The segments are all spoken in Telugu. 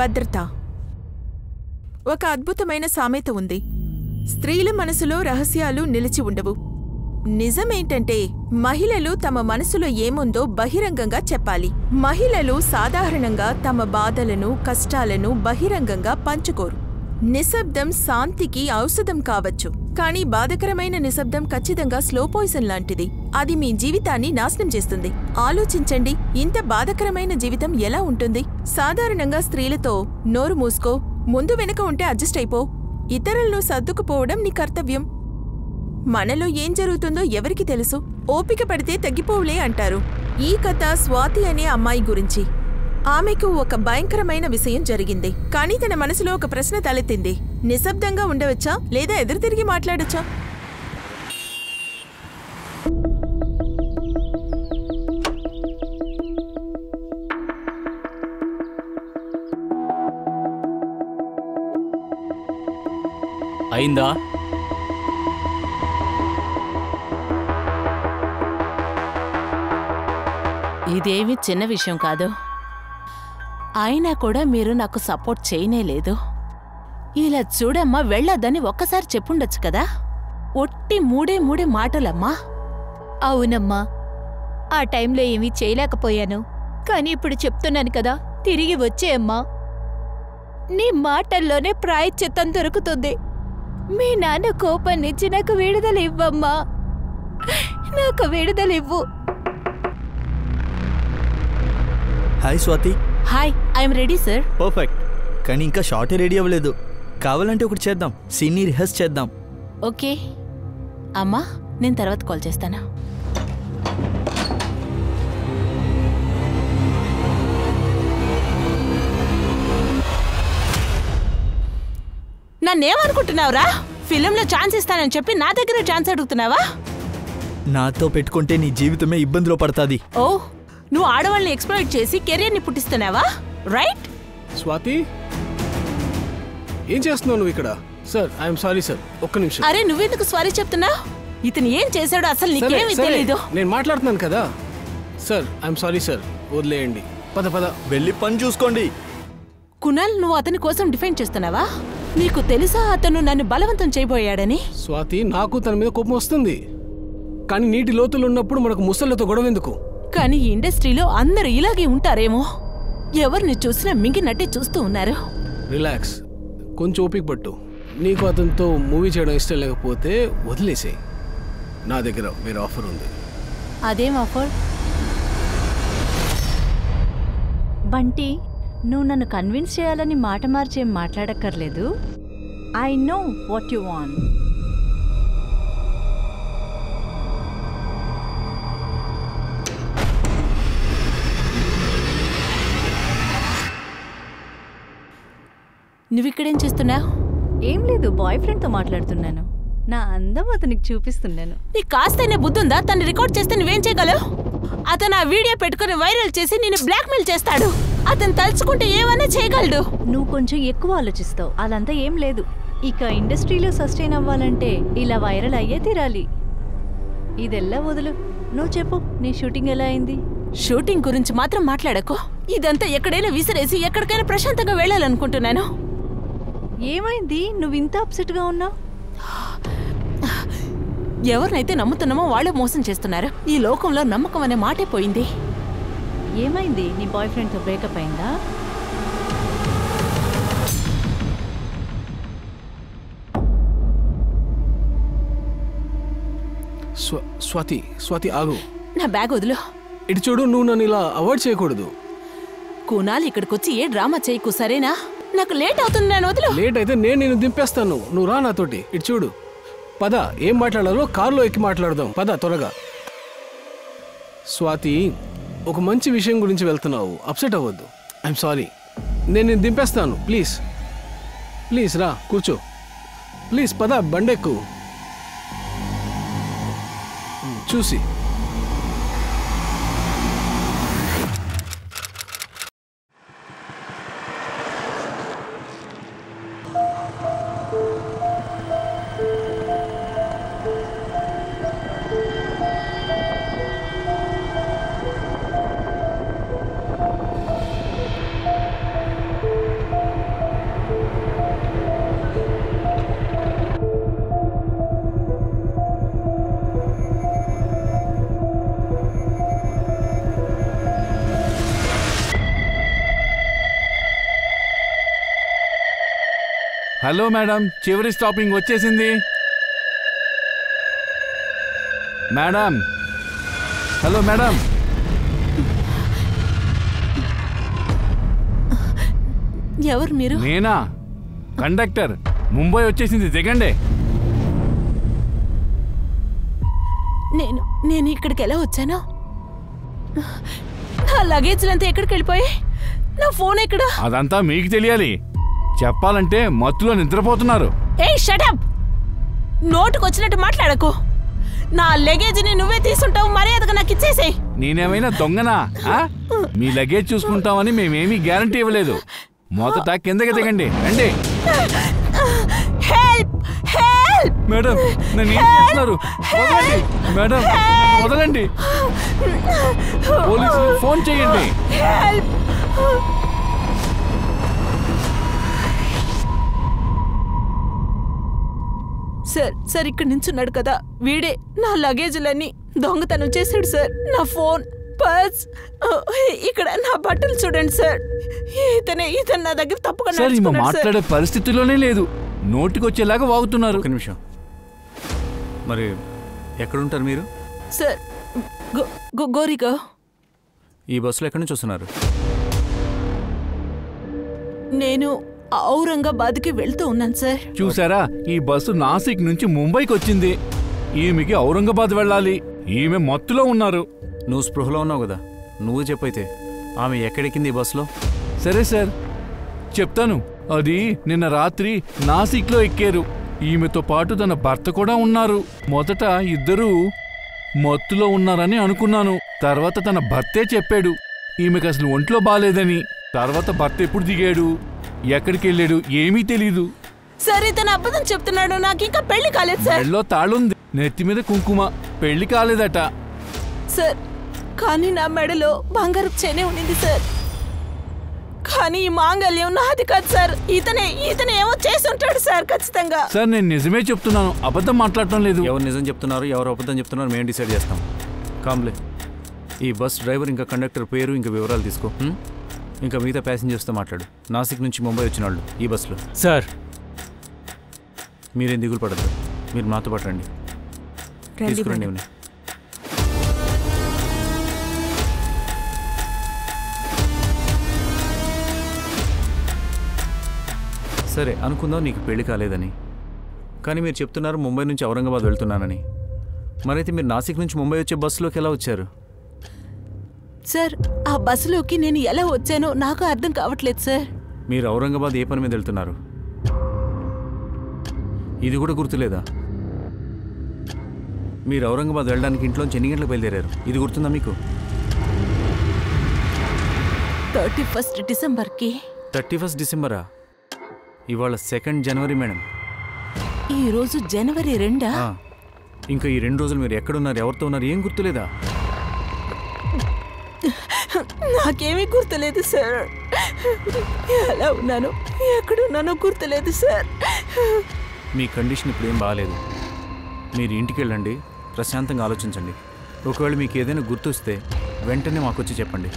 భద్రత. ఒక అద్భుతమైన సామెత ఉంది, స్త్రీల మనసులో రహస్యాలు నిలిచి ఉండవు. నిజమేంటంటే మహిళలు తమ మనసులో ఏముందో బహిరంగంగా చెప్పాలి. మహిళలు సాధారణంగా తమ బాధలను, కష్టాలను బహిరంగంగా పంచుకోరు. నిశ్శబ్దం శాంతికి ఔషధం కావచ్చు, కానీ బాధకరమైన నిశ్శబ్దం ఖచ్చితంగా స్లో పాయిజన్ లాంటిది. అది మీ జీవితాన్ని నాశనం చేస్తుంది. ఆలోచించండి, ఇంత బాధకరమైన జీవితం ఎలా ఉంటుంది? సాధారణంగా స్త్రీలతో నోరు మూసుకో, ముందు వెనక ఉంటే అడ్జస్ట్ అయిపో, ఇతరులను సర్దుకుపోవడం నీ కర్తవ్యం. మనలో ఏం జరుగుతుందో ఎవరికి తెలుసు? ఓపిక పడితే తగ్గిపోవులే అంటారు. ఈ కథ స్వాతి అనే అమ్మాయి గురించి. ఆమెకు ఒక భయంకరమైన విషయం జరిగింది, కానీ తన మనసులో ఒక ప్రశ్న తలెత్తింది. నిశ్శబ్దంగా ఉండవచ్చా లేదా ఎదురు తిరిగి మాట్లాడొచ్చా? అయిందా? ఇదేమీ చిన్న విషయం కాదు. అయినా కూడా మీరు నాకు సపోర్ట్ చేయనేలేదు. ఇలా చూడమ్మా, వెళ్ళొద్దని ఒక్కసారి చెప్పుండొచ్చు కదా. ఒట్టి మూడే మాటలమ్మా. అవునమ్మా, ఆ టైంలో ఏమీ చేయలేకపోయాను. కానీ ఇప్పుడు చెప్తున్నాను కదా, తిరిగి వచ్చేయమ్మా. నీ మాటల్లోనే ప్రాయశ్చిత్తం దొరుకుతుంది. మీ నాన్న కోపం నుంచి నాకు విడుదల ఇవ్వమ్మా. నాకు విడుదల ఇవ్వు. Hi Swathi. Hi, I'm ready sir. Perfect. కానీ ఇంకా షార్టే రెడీ అవ్వలేదు. కావాలంటే ఒకటి చేద్దాం, సీన్ని రిహర్స్ చేద్దాం. ఓకే అమ్మా, నేను తర్వాత కాల్ చేస్తాను. నన్నేమనుకుంటున్నావురా? ఫిలింలో ఛాన్స్ ఇస్తానని చెప్పి నా దగ్గర ఛాన్స్ అడుగుతున్నావా? నాతో పెట్టుకుంటే నీ జీవితమే ఇబ్బందిలో పడతాది. ఓ, నువ్వు ఆడవాళ్ళని ఎక్స్‌ప్లాయిట్ చేసి కెరియర్ని పుట్టిస్తున్నావా? రైట్? స్వాతి, ఏం చేస్తున్నావు నువ్వు ఇక్కడ? సార్, ఐఎమ్ సారీ సార్, ఒక్క నిమిషం. అరే, నువ్వెందుకు సారీ చెప్తున్నావు? ఇతను ఏం చేశాడో అసలు నీకేమీ తెలీదు. నేను మాట్లాడుతున్నాను కదా. సార్, ఐఎమ్ సారీ సార్, వదిలేయండి. పద పద, వెళ్ళి పని చూసుకోండి. కునాల్, నువ్వు అతని కోసం డిఫెండ్ చేస్తున్నావా? నీకు తెలుసా అతను నన్ను బలవంతం చేయబోయాడని? స్వాతి, నాకు తన మీద కోపం వస్తుంది, కానీ నీటి లోతులు ఉన్నప్పుడు మనకు ముసళ్ళతో గొడవ ఎందుకు? కానీ ఈ ఇండస్ట్రీలో అందరూ ఇలాగే ఉంటారేమో. ఎవరిని చూసినా మింగినట్టే చూస్తూ ఉన్నారు. రిలాక్స్, కొంచెం ఓపిక పట్టు. నీకు అతనితో మూవీ చేయడం ఇష్టం లేకపోతే వదిలేసేయి. నా దగ్గర వేరే ఆఫర్ ఉంది. అదేం ఆఫర్? బంటి, నువ్వు నన్ను కన్విన్స్ చేయాలని మాట మార్చేం మాట్లాడక్కర్లేదు. I know what you want. నువ్విక్కడేం చేస్తున్నావు? ఏం లేదు, బాయ్ ఫ్రెండ్తో మాట్లాడుతున్నాను. నా అందం అతనికి చూపిస్తున్నాను. నీకు కాస్తైనా బుద్ధుందా? తను రికార్డ్ చేస్తే నువ్వేం చేయగలవు? అతను ఆ వీడియో పెట్టుకుని వైరల్ చేసి నిన్ను బ్లాక్మెయిల్ చేస్తాడు. అతను తలుచుకుంటే ఏమన్నా చేయగలడు. నువ్వు కొంచెం ఎక్కువ ఆలోచిస్తావు. అదంతా ఏం లేదు. ఇక ఇండస్ట్రీలో సస్టైన్ అవ్వాలంటే ఇలా వైరల్ అయ్యే తీరాలి. ఇదెల్లా వదులు. నువ్వు చెప్పు, నీ షూటింగ్ ఎలా అయింది? షూటింగ్ గురించి మాత్రం మాట్లాడకు. ఇదంతా ఎక్కడైనా విసిరేసి ఎక్కడికైనా ప్రశాంతంగా వెళ్ళాలనుకుంటున్నాను. ఏమైంది? నువ్వు ఇంత అప్సెట్గా ఉన్నావు? ఎవరినైతే నమ్ముతున్నామో వాళ్ళే మోసం చేస్తున్నారు. ఈ లోకంలో నమ్మకం అనే మాటే పోయింది. ఏమైంది? నీ బాయ్ ఫ్రెండ్తో బ్రేకప్ అయిందా? స్వాతి, స్వాతి ఆగు. నా బ్యాగ్ వదులు. ఇటు చూడు, నువ్వు నన్ను ఇలా అవాయిడ్ చేయకూడదు. కునాల్, ఇక్కడికొచ్చి ఏ డ్రామా చేయకు, సరేనా? నాకు లేట్ అవుతుంది, నేను వదులు. లేట్ అయితే నేను నిన్ను దింపేస్తాను. నువ్వు రా నాతోటి. ఇటు చూడు, పద. ఏం మాట్లాడాలో కారులో ఎక్కి మాట్లాడదాం. పద త్వరగా. స్వాతి, ఒక మంచి విషయం గురించి వెళ్తున్నావు, అప్సెట్ అవ్వద్దు. I'm sorry. నేను నిన్ను దింపేస్తాను. ప్లీజ్ ప్లీజ్ రా, కూర్చో. ప్లీజ్ పద, బండెక్కు. చూసి హలో మేడం, చివరి స్టాపింగ్ వచ్చేసింది. Madam, hello madam. ఎవరు మీరు? నేనా, కండక్టర్. ముంబై వచ్చేసింది, దిగండి. నేను ఇక్కడికి ఎలా వచ్చాను? నా లగేజ్లంతా ఎక్కడికి వెళ్ళిపోయాయి? నా ఫోన్ ఎక్కడ? అదంతా మీకు తెలియాలి. చెప్పాలంటే మత్తులో నిద్రపోతున్నారు. ఏయ్ షటప్! నోటుకొచ్చినట్టు మాట్లాడకు. నా లగేజ్ని నువ్వే తీసుంటావు, మర్యాదగా నాకు ఇచ్చేసేయ్. నేనేమైనా దొంగనా? మీ లగేజ్ చూసుకుంటామని మేమేమీ గ్యారంటీ ఇవ్వలేదు. మొదట కిందకి దిగండి, రండి. హెల్ప్! హెల్ప్! మేడం, నన్ను ఏం చేస్తున్నారు? వదలండి మేడం, వదలండి. పోలీసులు ఫోన్ చేయండి. హెల్ప్! సార్ ఇక్కడ నించున్నాడు కదా, వీడే నా లగేజ్లన్నీ దొంగతనం చేశాడు సార్. నా ఫోన్, పర్స్, ఇక్కడ నా బట్టలు చూడండి సార్. ఇతను నా దగ్గర తప్పుగా సార్, ఈమె మాట్లాడే పరిస్థితిలోనే లేదు. నోటికొచ్చేలాగా వాగుతున్నారు. ఒక నిమిషం. మరి ఎక్కడుంటారు మీరు? సార్, గోరిగా. ఈ బస్సులో ఎక్కడి నుంచి వస్తున్నారు? నేను ఔరంగాబాద్కి వెళ్తూ ఉన్నాను సార్. చూసారా, ఈ బస్సు నాసిక్ నుంచి ముంబైకి వచ్చింది. ఈమెకి ఔరంగాబాద్ వెళ్ళాలి. ఈమె మత్తులో ఉన్నారు. నువ్వు స్పృహలో ఉన్నావు కదా, నువ్వు చెప్పైతే ఆమె ఎక్కడెక్కింది ఈ బస్సులో? సరే సార్, చెప్తాను. అది నిన్న రాత్రి నాసిక్లో ఎక్కారు. ఈమెతో పాటు తన భర్త కూడా ఉన్నారు. మొదట ఇద్దరూ మత్తులో ఉన్నారని అనుకున్నాను. తర్వాత తన భర్తే చెప్పాడు ఈమెకు అసలు ఒంట్లో బాలేదని. తర్వాత భర్త ఎప్పుడు దిగాడు, ఎక్కడికి వెళ్ళాడు ఏమీ తెలీదు. సరే, తన అబద్ధం చెప్తున్నాడు. నాకు ఇంకా పెళ్లి కాలేదు సార్. మెడలో తాళుంది, నెత్తి మీద కుంకుమ, పెళ్లి కాలేదట సార్. కానీ నా మెడలో బంగారు చేనే ఉండింది సార్. కానీ ఈ మాంగళ్యం నాది కాదు సార్. ఇతనే ఏమో చేసి ఉంటాడు సార్, ఖచ్చితంగా. సార్, నేను నిజమే చెప్తున్నాను, అబద్ధం మాట్లాడటం లేదు. ఎవరు నిజం చెప్తున్నారు, ఎవరు అబద్ధం చెప్తున్నారు మేము డిసైడ్ చేస్తాం. కాంబ్లే, ఈ బస్ డ్రైవర్ ఇంకా కండక్టర్ పేరు ఇంకా వివరాలు తీసుకో. ఇంకా మిగతా ప్యాసింజర్స్తో మాట్లాడు. నాసిక్ నుంచి ముంబై వచ్చిన వాళ్ళు ఈ బస్సులో. సార్, మీరేం దిగులు పడద్దు, మీరు మాతో పాటు రండి. తీసుకురండి ఇవన్నీ. సరే, అనుకుందాం నీకు పెళ్లి కాలేదని. కానీ మీరు చెప్తున్నారు ముంబై నుంచి ఔరంగాబాద్ వెళ్తున్నానని. మరైతే మీరు నాసిక్ నుంచి ముంబై వచ్చే బస్సులోకి ఎలా వచ్చారు? సార్, ఆ బస్సులోకి నేను ఎలా వచ్చానో నాకు అర్థం కావట్లేదు సార్. మీరు ఔరంగాబాద్ ఏ పని మీద వెళ్తున్నారు ఇది కూడా గుర్తులేదా? మీరు ఔరంగాబాద్ వెళ్ళడానికి ఇంట్లోంచి ఎన్ని గంటలకు బయలుదేరారు ఇది గుర్తుందా మీకు? 31 డిసెంబర్కి. 31 డిసెంబరా? ఇవాళ 2 జనవరి మేడం. ఈరోజు జనవరి 2. ఇంకా ఈ 2 రోజులు మీరు ఎక్కడున్నారు, ఎవరితో ఉన్నారు ఏం గుర్తులేదా? నాకేమీ గుర్తులేదు సార్. ఎలా ఉన్నాను, ఎక్కడున్నానో గుర్తులేదు సార్. మీ కండిషన్ ఇప్పుడు ఏం బాగాలేదు. మీరు ఇంటికి వెళ్ళండి, ప్రశాంతంగా ఆలోచించండి. ఒకవేళ మీకు ఏదైనా గుర్తొస్తే వెంటనే మాకు వచ్చి చెప్పండి.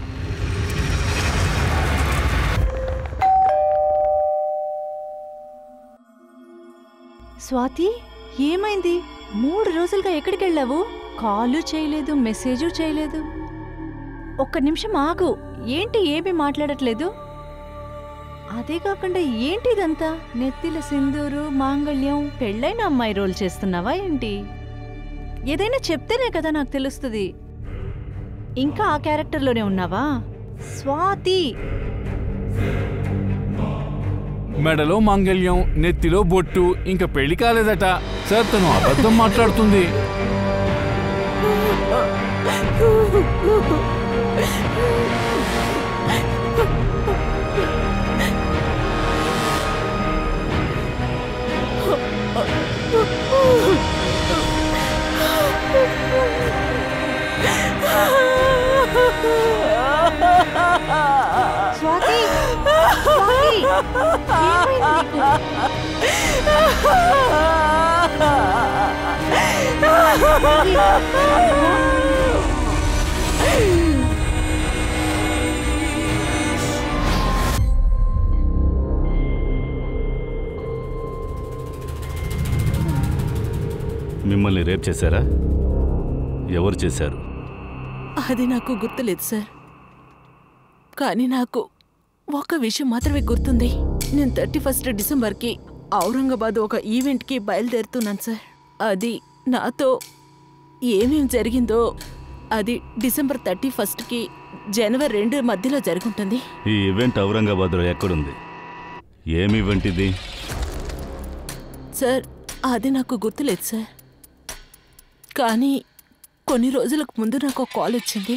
స్వాతి, ఏమైంది? 3 రోజులుగా ఎక్కడికి వెళ్ళావు? కాలు చేయలేదు, మెసేజు చేయలేదు. ఒక్క నిమిషం ఆగు. ఏంటి ఏమీ మాట్లాడట్లేదు? అదే కాకుండా ఏంటి ఇదంతా? నెత్తిల సింధూరు, మాంగళ్యం, పెళ్ళైన అమ్మాయి రోల్ చేస్తున్నావా ఏంటి? ఏదైనా చెప్తేనే కదా నాకు తెలుస్తుంది. ఇంకా ఆ క్యారెక్టర్లోనే ఉన్నావా? స్వాతి, మెడలో మాంగళ్యం, నెత్తిలో బొట్టు, ఇంకా పెళ్లి కాలేదట. సార్, తను అబద్ధం మాట్లాడుతుంది. స్వాతి, స్వాతి, ఏమైంది నీకు? మిమ్మల్ని రేప్ చేశారా? ఎవరు చేశారు? అది నాకు గుర్తులేదు సార్. కానీ నాకు ఒక విషయం మాత్రమే గుర్తుంది. నేను 31 డిసెంబర్కి ఔరంగాబాద్ ఒక ఈవెంట్కి బయలుదేరుతున్నాను సార్. అది నాతో ఏమేం జరిగిందో అది డిసెంబర్ 31కి జనవరి 2 మధ్యలో జరుగుంటుంది. ఈ ఈవెంట్ ఔరంగాబాద్లో ఎక్కడుంది? ఏమి ఈవెంట్ ఇది? సార్ అది నాకు గుర్తులేదు సార్. కానీ కొన్ని రోజులకు ముందు నాకు ఒక కాల్ వచ్చింది.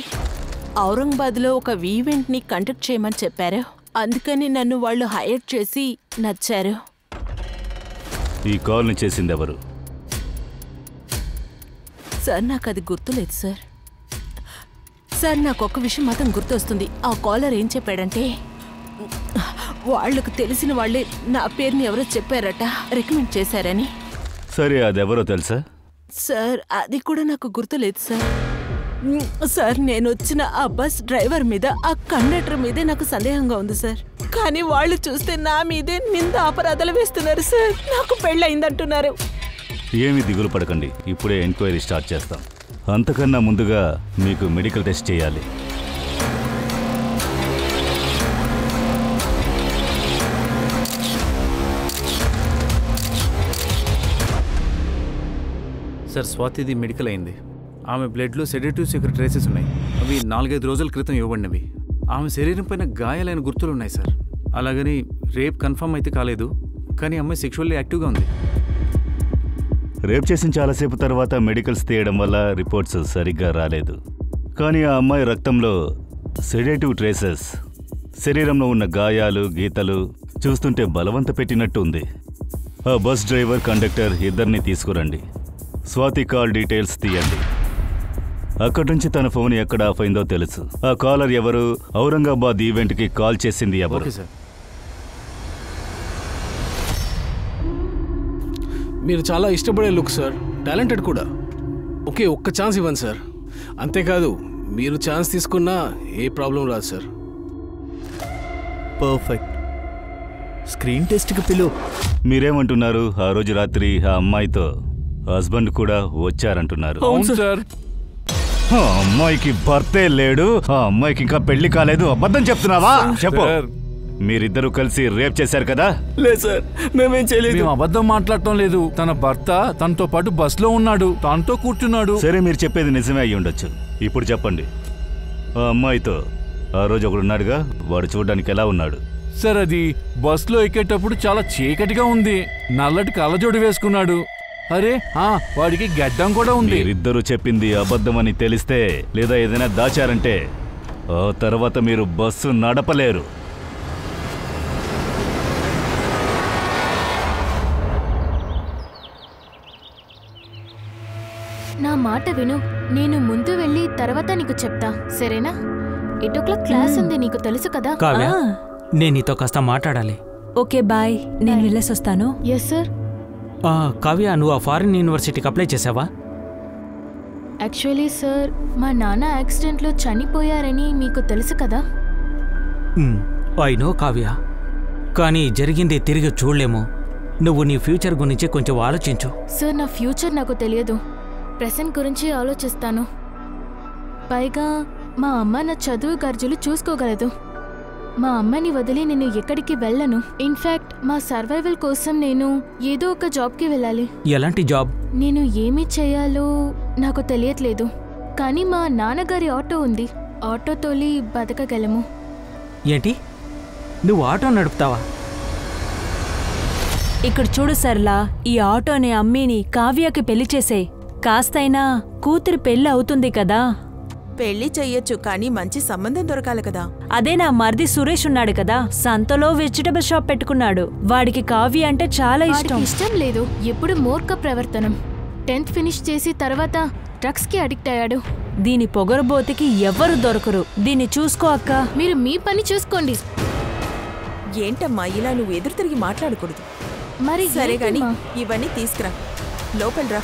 ఔరంగాబాద్లో ఒక ఈవెంట్ని కండక్ట్ చేయమని చెప్పారు. అందుకని నన్ను వాళ్ళు హైర్ చేసి నచ్చారు. ఈ కాల్ని చేసింది ఎవరు? సార్ నాకు అది గుర్తులేదు సార్. సార్ నాకు ఒక విషయం మాత్రం గుర్తొస్తుంది. ఆ కాలర్ ఏం చెప్పాడంటే వాళ్లకు తెలిసిన వాళ్ళే నా పేరుని ఎవరో చెప్పారట, రికమెండ్ చేశారని. సరే, అదెవరో తెలుసా? సార్ అది కూడా నాకు గుర్తులేదు సార్. సార్ నేను వచ్చిన ఆ బస్ డ్రైవర్ మీద, ఆ కండక్టర్ మీదే నాకు సందేహంగా ఉంది సార్. కానీ వాళ్ళు చూస్తే నా మీదే నింద అపరాధాలు వేస్తున్నారు సార్. నాకు పెళ్ళయిందంటున్నారు. ఏమీ దిగులు పడకండి, ఇప్పుడే ఎంక్వైరీ స్టార్ట్ చేస్తాం. అంతకన్నా ముందుగా మీకు మెడికల్ టెస్ట్ చేయాలి. సార్, స్వాతిది మెడికల్ అయింది. ఆమె బ్లడ్లో సెడేటివ్స్ యొక్క ట్రేసెస్ ఉన్నాయి. అవి 4-5 రోజుల క్రితం ఇవ్వబడినవి. ఆమె శరీరం పైన గాయాలైన గుర్తులు ఉన్నాయి సార్. అలాగని రేప్ కన్ఫర్మ్ అయితే కాలేదు, కానీ అమ్మాయి సెక్షువల్లీ యాక్టివ్గా ఉంది. రేప్ చేసిన చాలాసేపు తర్వాత మెడికల్స్ తీయడం వల్ల రిపోర్ట్స్ సరిగ్గా రాలేదు. కానీ ఆ అమ్మాయి రక్తంలో సెడేటివ్ ట్రేసెస్, శరీరంలో ఉన్న గాయాలు, గీతలు చూస్తుంటే బలవంత పెట్టినట్టు ఉంది. ఆ బస్ డ్రైవర్, కండక్టర్ ఇద్దరిని తీసుకురండి. స్వాతి కాల్ డీటెయిల్స్ తీయండి. అక్కడి నుంచి తన ఫోన్ ఎక్కడ ఆఫ్ అయిందో తెలుసు. ఆ కాలర్ ఎవరు? ఔరంగాబాద్ ఈవెంట్కి కాల్ చేసింది ఎవరు? Okay sir. మీరు చాలా ఇష్టపడే లుక్ సార్, టాలెంటెడ్ కూడా. ఒక్క ఛాన్స్ ఇవ్వండి సార్. అంతేకాదు, మీరు ఛాన్స్ తీసుకున్నా ఏ ప్రాబ్లం రాదు సార్. పర్ఫెక్ట్. స్క్రీన్ టెస్ట్కి పిలువు. మీరేమంటున్నారు? ఆ రోజు రాత్రి ఆ అమ్మాయితో హస్బెండ్ కూడా వచ్చారంటున్నారు. అవును సార్. ఆ అమ్మాయికి భర్తే లేడు, ఆ అమ్మాయికి ఇంకా పెళ్లి కాలేదు. అబద్ధం చెప్తున్నావా? చెప్పు. మీరిద్దరూ కలిసి రేప్ చేశారు కదా? లేదు సార్, మేమేం చేయలేదు. మేము అబద్ధం మాట్లాడటం లేదు. తన భర్త తనతో పాటు బస్లో ఉన్నాడు, తనతో కూర్చున్నాడు. సరే, మీరు చెప్పేది నిజమే అయ్యి ఉండొచ్చు. ఇప్పుడు చెప్పండి, ఆ అమ్మాయితో ఆ రోజు ఒకడున్నాడుగా, వాడు చూడడానికి ఎలా ఉన్నాడు? సార్ అది బస్లో ఎక్కేటప్పుడు చాలా చీకటిగా ఉంది. నల్లటి కళ్ళజోడు వేసుకున్నాడు. అరే వాడికి గడ్డం కూడా ఉంది. మీరిద్దరూ చెప్పింది అబద్ధమని తెలిస్తే, లేదా ఏదైనా దాచారంటే ఆ తర్వాత మీరు బస్సు నడపలేరు. నా మాట విను. నేను ముందు వెళ్ళి తర్వాత నీకు చెప్తా, సరేనా? 8 o'clock క్లాస్ ఉంది, నీకు తెలుసు కదా. కావ్య, నేను నీతో కాస్త మాట్లాడాలి. ఓకే బాయ్, నేను వెళ్ళేసి వస్తాను. Yes sir. కావ్య, నువ్వు ఆ ఫారిన్ యూనివర్సిటీకి అప్లై చేసావా? యాక్చువల్లీ సార్, మా నాన్న యాక్సిడెంట్లో చనిపోయారని మీకు తెలుసు కదా. ఐ నో కావ్య, కానీ జరిగింది తిరిగి చూడలేము. నువ్వు నీ ఫ్యూచర్ గురించి కొంచెం ఆలోచించు. సార్, నా ఫ్యూచర్ నాకు తెలియదు, ప్రెసెంట్ గురించి ఆలోచిస్తాను. పైగా మా అమ్మ నా చదువు ఖర్చులు చూసుకోగలదు. మా అమ్మని వదిలి నేను ఎక్కడికి వెళ్ళను. ఇన్ఫ్యాక్ట్ మా సర్వైవల్ కోసం నేను ఏదో ఒక జాబ్కి వెళ్ళాలి. ఎలాంటి జాబ్? నేను ఏమి చేయాలో నాకు తెలియట్లేదు. కానీ మా నాన్నగారి ఆటో ఉంది, ఆటో తోలి బతకగలము. ఏంటి, నువ్వు ఆటో నడుపుతావా? ఇక్కడ చూడు సర్లా, ఈ ఆటోని అమ్మీని కావ్యకి పెళ్లి చేసే. కాస్తైనా కూతురు పెళ్లి అవుతుంది కదా. పెళ్లి చెయ్యొచ్చు, కానీ మంచి సంబంధం దొరకాలి కదా. అదే నా మరిది సురేష్ ఉన్నాడు కదా, సంతలో వెజిటబుల్ షాప్ పెట్టుకున్నాడు. వాడికి కావ్య అంటే చాలా ఇష్టం. ఇష్టం లేదు, ఎప్పుడు మూర్ఖ ప్రవర్తనం. 10th ఫినిష్ చేసి తర్వాత డ్రగ్స్ కి అడిక్ట్ అయ్యాడు. దీని పొగరబోతికి ఎవరు దొరకరు. దీన్ని చూసుకో అక్క. మీరు మీ పని చూసుకోండి. ఏంటమ్మా ఇలా నువ్వు ఎదురు తిరిగి మాట్లాడకూడదు. మరి సరే గాని ఇవన్నీ తీసుకురా, లోపలరా.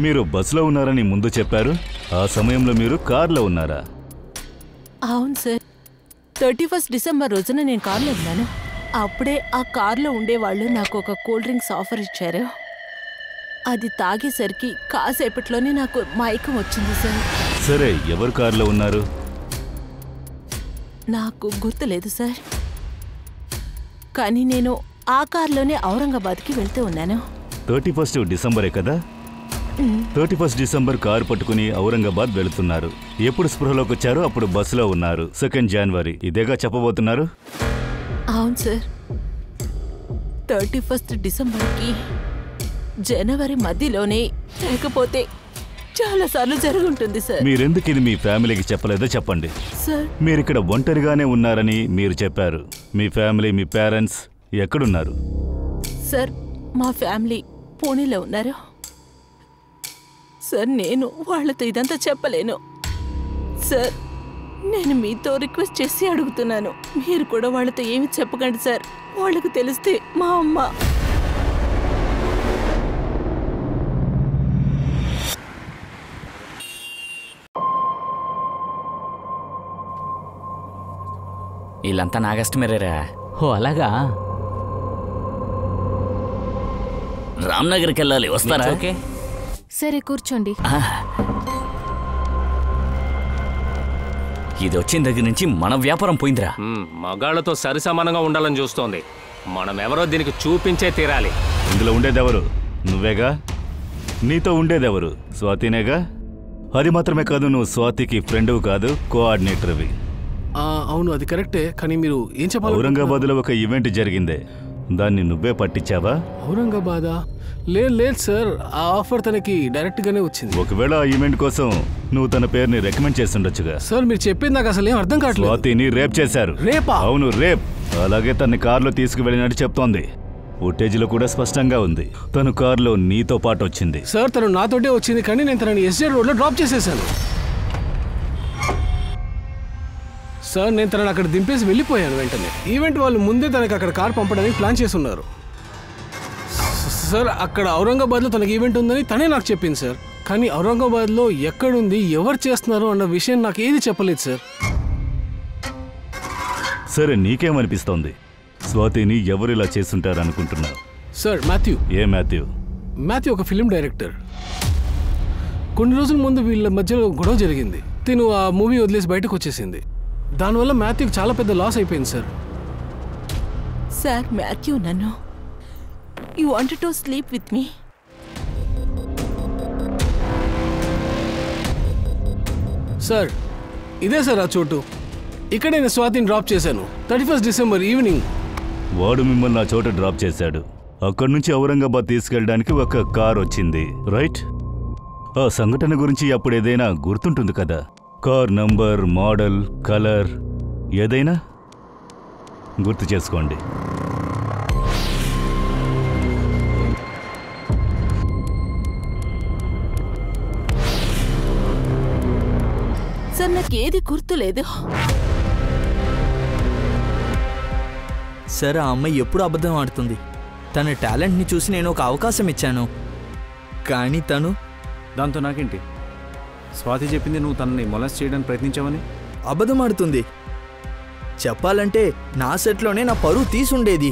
మీరు బస్సులో ఉన్నారని ముందు చెప్పారు, ఆ సమయంలో మీరు కార్లో ఉన్నారా? అవును సార్, 31 డిసెంబర్ రోజున నేను కార్లో ఉన్నాను. అప్పుడే ఆ కార్లో ఉండేవాళ్ళు నాకు ఒక కూల్ డ్రింక్స్ ఆఫర్ ఇచ్చారు. అది తాగేసరికి కాసేపట్లోనే నాకు మైకం వచ్చింది సార్. సరే, ఎవరు కారులో ఉన్నారు? నాకు గుర్తులేదు సార్, కానీ నేను ఆ కారులోనే ఔరంగాబాద్కి వెళ్తూ ఉన్నాను. 31 డిసెంబరే కదా? 31 డిసెంబర్ కారు పట్టుకుని ఔరంగాబాద్ వెళుతున్నారు. ఎప్పుడు స్పృహలోకి వచ్చారో అప్పుడు బస్సులో ఉన్నారు. 2 జనవరి ఇదేగా చెప్పబోతున్నారు? అవును సార్, 31 డిసెంబర్కి జనవరి మధ్యలోనే, లేకపోతే చాలాసార్లు జరుగుంటుంది సార్. మీరెందుకు ఇది మీ ఫ్యామిలీకి చెప్పలేదో చెప్పండి. సార్, మీరిక్కడ ఒంటరిగానే ఉన్నారని మీరు చెప్పారు. మీ ఫ్యామిలీ, మీ పేరెంట్స్ ఎక్కడున్నారు? సార్, మా ఫ్యామిలీ పూణేలో ఉన్నారు సార్. నేను వాళ్ళతో ఇదంతా చెప్పలేను సార్. నేను మీతో రిక్వెస్ట్ చేసి అడుగుతున్నాను, మీరు కూడా వాళ్ళతో ఏమి చెప్పకండి సార్. వాళ్ళకు తెలిస్తే మా అమ్మ. వీళ్ళంతా నా కస్టమరేరా. ఓ అలాగా? రామ్నగర్కి వెళ్ళాలి, వస్తారా? ఓకే సరే కూర్చోండి. ఇది వచ్చిన దగ్గర నుంచి మన వ్యాపారం పోయిందిరా. మగాళ్లతో సరిసమానంగా ఉండాలని చూస్తోంది. మనం ఎవరో దీనికి చూపించే తీరాలి. ఇందులో ఉండేదెవరు? నువ్వేగా. నీతో ఉండేదెవరు? స్వాతినేగా. అది మాత్రమే కాదు, నువ్వు స్వాతికి ఫ్రెండ్వు కాదు, కోఆర్డినేటర్వి. అవును, అది కరెక్టే. కానీ మీరు ఏం చెప్పాలి? ఔరంగాబాద్లో ఒక ఈవెంట్ జరిగిందే, దాన్ని నువ్వే పట్టించావా? ఔరంగాబాదా? లేదు సార్, ఆ ఆఫర్ తనకి డైరెక్ట్ గానే వచ్చింది. ఒకవేళ ఆ ఈవెంట్ కోసం నువ్వు తన పేరుని రికమెండ్ చేస్తుండొచ్చుగా. సార్, మీరు చెప్పింది నాకు అసలు ఏం అర్థం కావట్లేదు. స్వాతిని రేప్ చేశారు. రేపా? అవును, రేప్. అలాగే తన కారులో తీసుకువెళ్ళినట్టు చెప్తోంది. ఫుటేజ్లో కూడా స్పష్టంగా ఉంది. తను కారులో నీతో పాటు వచ్చింది. సార్, తను నాతోటే వచ్చింది, కానీ నేను తనని ఎస్జే రోడ్లో డ్రాప్ చేసేసాను. సార్, నేను తనని అక్కడ దింపేసి వెళ్ళిపోయాను. వెంటనే ఈవెంట్ వాళ్ళు ముందే తనకి అక్కడ కార్ పంపడానికి ప్లాన్ చేసి ఉన్నారు. సార్, అక్కడ ఔరంగాబాద్లో తనకి ఈవెంట్ ఉందని తనే నాకు చెప్పింది సార్. కానీ ఔరంగాబాద్లో ఎక్కడుంది, ఎవరు చేస్తున్నారు అన్న విషయం నాకు ఏది చెప్పలేదు సార్. సరే, నీకేమనిపిస్తోంది? స్వాతిని ఎవరు ఇలా చేస్తుంటారనుకుంటున్నావు? Sir, Matthew. ఏ మాథ్యూ? మాథ్యూ ఒక ఫిల్మ్ డైరెక్టర్. కొన్ని రోజుల ముందు వీళ్ళ మధ్యలో గొడవ జరిగింది. తిను ఆ మూవీ వదిలేసి బయటకు వచ్చేసింది. దానివల్ల మాథ్యూకి చాలా పెద్ద లాస్ అయిపోయింది సార్. సార్, మాథ్యూ నన్ను, you wanted to sleep with me. Sir, ఇదే సార్ ఆ చోటు. ఇక్కడే నేను స్వాతిని డ్రాప్ చేశాను 31 డిసెంబర్ ఈవినింగ్. వాడు మిమ్మల్ని ఆ చోట డ్రాప్ చేశాడు. అక్కడి నుంచి ఔరంగాబాద్ తీసుకెళ్ళడానికి ఒక కార్ వచ్చింది, రైట్? ఆ సంఘటన గురించి అప్పుడు ఏదైనా గుర్తుంటుంది కదా? కార్ నంబర్, మోడల్, కలర్ ఏదైనా గుర్తు చేసుకోండి. సార్, నాకేది గుర్తులేదు. సార్, ఆ అమ్మాయి ఎప్పుడు అబద్ధం ఆడుతుంది. తన టాలెంట్ని చూసి నేను ఒక అవకాశం ఇచ్చాను, కానీ తను. దాంతో నాకేంటి? స్వాతి చెప్పింది నువ్వు తనని మొలెస్ట్ చేయడానికి ప్రయత్నించావని. అబద్ధం ఆడుతుంది. చెప్పాలంటే నా సెట్లోనే నా పరువు తీసుండేది.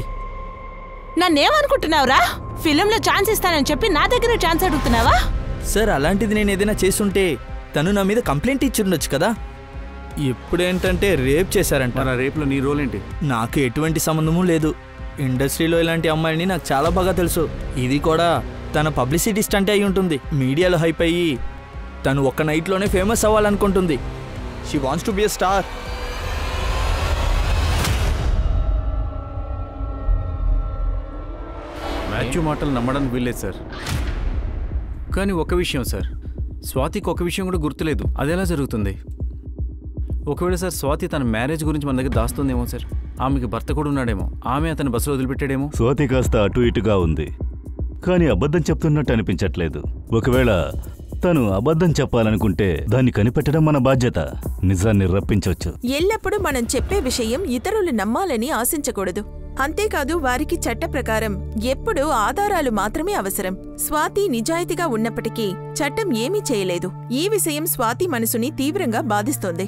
నన్నేమనుకుంటున్నావురా? ఫిలింలో ఛాన్స్ ఇస్తానని చెప్పి నా దగ్గర ఛాన్స్ అడుగుతున్నావా? సార్, అలాంటిది నేను ఏదైనా చేస్తుంటే తను నా మీద కంప్లైంట్ ఇచ్చిండొచ్చు కదా. ఇప్పుడేంటంటే రేప్ చేశారంట. మరి ఆ రేప్లో నీ రోల్ ఏంటి? నాకు ఎటువంటి సంబంధము లేదు. ఇండస్ట్రీలో ఇలాంటి అమ్మాయిని నాకు చాలా బాగా తెలుసు. ఇది కూడా తన పబ్లిసిటీ స్టంట్ అయి ఉంటుంది. మీడియాలో హైప్ అయ్యి తను ఒక్క నైట్లోనే ఫేమస్ అవ్వాలనుకుంటుంది. She wants to be a star. Matthew మాటలు నమ్మడానికి వీల్లేదు సార్. కానీ ఒక విషయం సార్, స్వాతికి ఒక విషయం కూడా గుర్తులేదు. అదెలా జరుగుతుంది? ఒకవేళ సార్ స్వాతి తన మ్యారేజ్ గురించి మన దగ్గర దాస్తుందేమో సార్. ఆమెకి భర్త కూడా ఉన్నాడేమో. ఆమె అతని బస్సులో వదిలిపెట్టాడేమో. స్వాతి కాస్త అటు ఇటుగా ఉంది, కానీ అబద్ధం చెప్తున్నట్టు అనిపించట్లేదు. ఒకవేళ తను అబద్ధం చెప్పాలనుకుంటే దాన్ని కనిపెట్టడం మన బాధ్యత. నిజాన్ని రప్పించవచ్చు. ఎల్లప్పుడూ మనం చెప్పే విషయం ఇతరులు నమ్మాలని ఆశించకూడదు. అంతేకాదు, వారికి చట్ట ప్రకారం ఎప్పుడూ ఆధారాలు మాత్రమే అవసరం. స్వాతి నిజాయితీగా ఉన్నప్పటికీ చట్టం ఏమీ చేయలేదు. ఈ విషయం స్వాతి మనసుని తీవ్రంగా బాధిస్తోంది.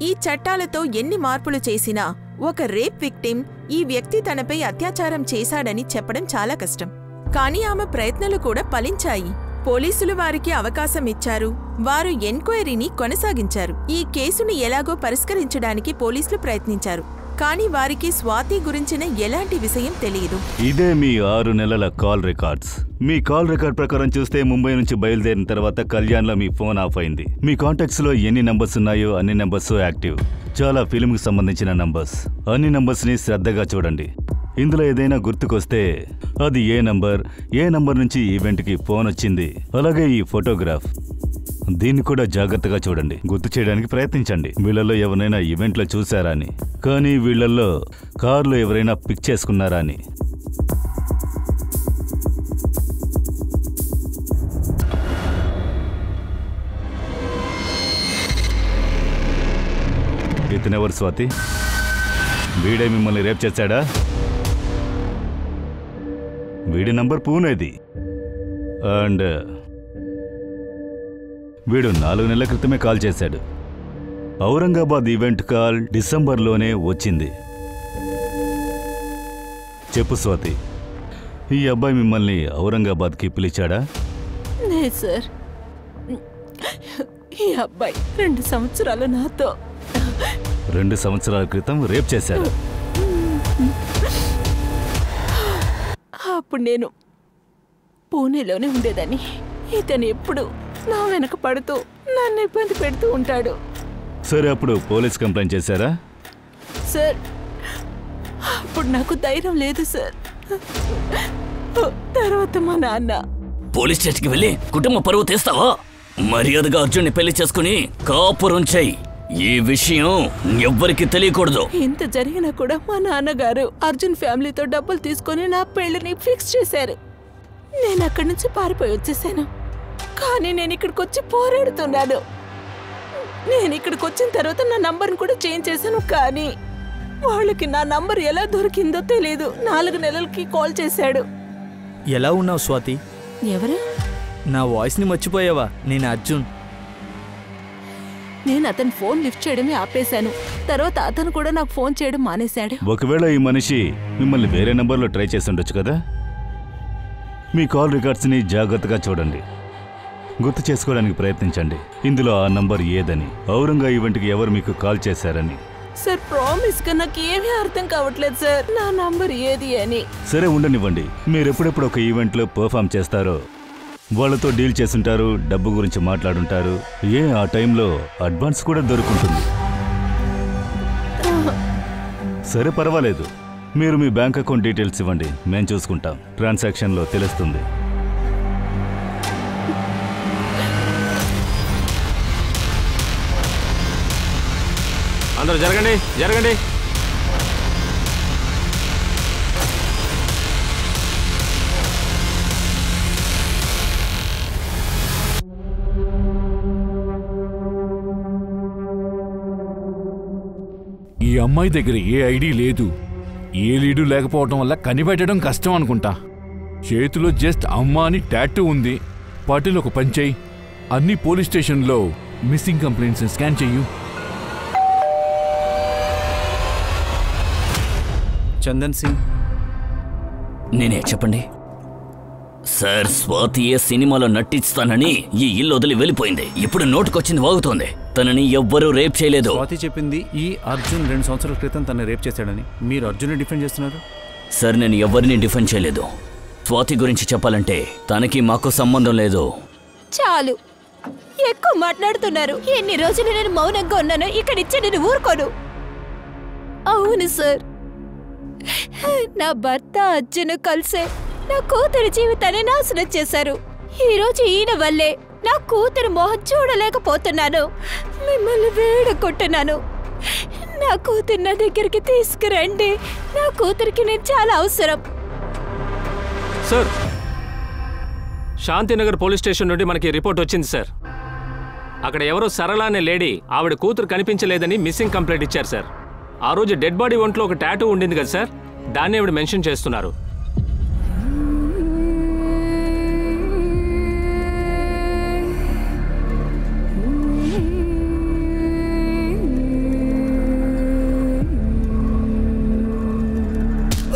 ఈ చట్టాలతో ఎన్ని మార్పులు చేసినా ఒక రేప్ విక్టిమ్ ఈ వ్యక్తి తనపై అత్యాచారం చేశాడని చెప్పడం చాలా కష్టం. కానీ ఆమె ప్రయత్నాలు కూడా ఫలించాయి. పోలీసులు వారికి అవకాశం ఇచ్చారు. వారు ఎంక్వైరీని కొనసాగించారు. ఈ కేసును ఎలాగో పరిష్కరించడానికి పోలీసులు ప్రయత్నించారు. కానీ వారికి స్వాతి గురించిన ఎలాంటి విషయం తెలియదు. ఇదే మీ 6 నెలల కాల్ రికార్డ్స్. మీ కాల్ రికార్డ్ ప్రకారం చూస్తే ముంబై నుంచి బయలుదేరిన తర్వాత కళ్యాణ్లో మీ ఫోన్ ఆఫ్ అయింది. మీ కాంటాక్ట్స్లో ఎన్ని నంబర్స్ ఉన్నాయో అన్ని నంబర్స్ యాక్టివ్. చాలా ఫిల్మ్కి సంబంధించిన నంబర్స్. అన్ని నంబర్స్ని శ్రద్ధగా చూడండి. ఇందులో ఏదైనా గుర్తుకొస్తే అది ఏ నంబర్ నుంచి ఈవెంట్కి ఫోన్ వచ్చింది. అలాగే ఈ ఫోటోగ్రాఫ్, దీన్ని కూడా జాగ్రత్తగా చూడండి. గుర్తు చేయడానికి ప్రయత్నించండి. వీళ్ళల్లో ఎవరైనా ఈవెంట్లో చూసారా అని, కానీ వీళ్ళల్లో కార్లో ఎవరైనా పిక్ చేసుకున్నారా అని. ఇతనెవరు స్వాతి? వీడే మిమ్మల్ని రేప్ చేశాడా? వీడి నంబర్ పూనేది. అండ్ వీడు 4 నెలల క్రితమే కాల్ చేశాడు. ఔరంగాబాద్ ఈవెంట్ కాల్ డిసెంబర్లోనే వచ్చింది. చెప్పు స్వాతి, ఈ అబ్బాయి మిమ్మల్ని ఔరంగాబాద్కి పిలిచాడా? లేదు సార్, ఈ అబ్బాయి 2 సంవత్సరాలు నాతో 2 సంవత్సరాల క్రితం రేప్ చేశాడు. అప్పుడు నేను పూణేలోనే ఉండేదని. ఇతను ఎప్పుడు నా వెనక పడుతూ నన్ను ఇబ్బంది పెడుతూ ఉంటాడు. సరే, అప్పుడు పోలీస్ కంప్లైంట్ చేశారా? సార్, అప్పుడు నాకు ధైర్యం లేదు సార్. తర్వాత మా నాన్న. పోలీస్ స్టేషన్కి వెళ్ళి కుటుంబ పరువు తీస్తావా? మర్యాదగా అర్జున్ని పెళ్లి చేసుకుని కాపురం చెయ్యి. ఈ విషయం ఎవ్వరికి తెలియకూడదు. ఇంత జరిగినా కూడా మా నాన్నగారు అర్జున్ ఫ్యామిలీతో డబ్బులు తీసుకొని నా పెళ్లిని ఫిక్స్ చేశారు. నేను అక్కడి నుంచి పారిపోయి వచ్చేసాను. కానీ నేను ఇక్కడికి వచ్చి పోరాడుతున్నాను. నేను ఇక్కడికి వచ్చిన తర్వాత నా నంబర్ని కూడా చేంజ్ చేశాను. కానీ వాళ్ళకి నా నంబర్ ఎలా దొరికిందో తెలియదు. 4 నెలలకి కాల్ చేశాడు. ఎలా ఉన్నావు స్వాతి? ఎవరు? నా వాయిస్ని మర్చిపోయావా? నేను అర్జున్. నేను అతను ఫోన్ లిఫ్ట్ చేయడమే ఆపేశాను. తర్వాత అతను కూడా నాకు ఫోన్ చేయడం మానేశాడు. ఒకవేళ ఈ మనిషి మిమ్మల్ని వేరే నంబర్లో ట్రై చేసి ఉండొచ్చు కదా. మీ కాల్ రికార్డ్స్ని జాగ్రత్తగా చూడండి. గుర్తు చేసుకోవడానికి ప్రయత్నించండి. ఇందులో ఆ నంబర్ ఏదని, ఔరంగా ఈవెంట్కి ఎవరు మీకు కాల్ చేశారని. సార్, ప్రామిస్ గా నాకు ఏమీ అర్థం కావట్లేదు సార్, నా నంబర్ ఏది అని. సరే, ఉండనివ్వండి. మీరు ఎప్పుడెప్పుడు ఒక ఈవెంట్లో పర్ఫామ్ చేస్తారో వాళ్ళతో డీల్ చేసుంటారు, డబ్బు గురించి మాట్లాడుంటారు. ఆ టైంలో అడ్వాన్స్ కూడా దొరుకుంటుంది. సరే, పర్వాలేదు. మీరు మీ బ్యాంక్ అకౌంట్ డీటెయిల్స్ ఇవ్వండి, మేము చూసుకుంటాం. ట్రాన్సాక్షన్లో తెలుస్తుంది. అందరూ జరగండి, జరగండి. ఈ అమ్మాయి దగ్గర ఏ ఐడి లేదు. ఏ లీడు లేకపోవడం వల్ల కనిపెట్టడం కష్టం అనుకుంటా. చేతిలో జస్ట్ అమ్మ అని టాటూ ఉంది. పాటిల్ ఒక పని చెయ్యి, అన్ని పోలీస్ స్టేషన్లో మిస్సింగ్ కంప్లైంట్స్ స్కాన్ చెయ్యు. చందన్ సింగ్. నేనే, చెప్పండి సార్. స్వాతి ఏ సినిమాలో నటిస్తానని ఈ ఇల్లు వదిలి వెళ్ళిపోయింది. ఇప్పుడు నోటుకొచ్చింది వాగుతోంది. తనని ఎవ్వరూ రేప్ చేయలేదు. స్వాతి చెప్పింది ఈ అర్జున్ 2 సంవత్సరాల క్రితం తనని రేప్ చేశాడని. మీరు అర్జున్ని డిఫెండ్ చేస్తున్నారు సార్. నేను ఎవరిని డిఫెండ్ చేయలేదు. స్వాతి గురించి చెప్పాలంటే తనకి మాకు సంబంధం లేదు. చాలు, ఎక్కువ మాట్లాడుతున్నారు. ఎన్ని రోజులు నేను మౌనంగా ఉన్నాను. ఇక్కడిచ్చి నేను ఊరుకోను. అవును సార్, నా భర్త అర్జున్ కలిసే నా కూతురి జీవితాన్ని నాశనం చేశారు. ఈరోజు ఈయన వల్లే నా కూతురు మొహం చూడలేకపోతున్నాను. మిమ్మల్ని వేడుకుంటున్నాను, నా కూతురు నా దగ్గరికి తీసుకురండి. నా కూతురికి నేను చాలా అవసరం. సార్, శాంతినగర్ పోలీస్ స్టేషన్ నుండి మనకి రిపోర్ట్ వచ్చింది సార్. అక్కడ ఎవరో సరళ అనే లేడీ ఆవిడ కూతురు కనిపించలేదని మిస్సింగ్ కంప్లైంట్ ఇచ్చారు సార్. ఆ రోజు డెడ్ బాడీ ఒంట్లో ఒక టాటూ ఉండింది కదా సార్, దాన్ని ఆవిడ మెన్షన్ చేస్తున్నారు.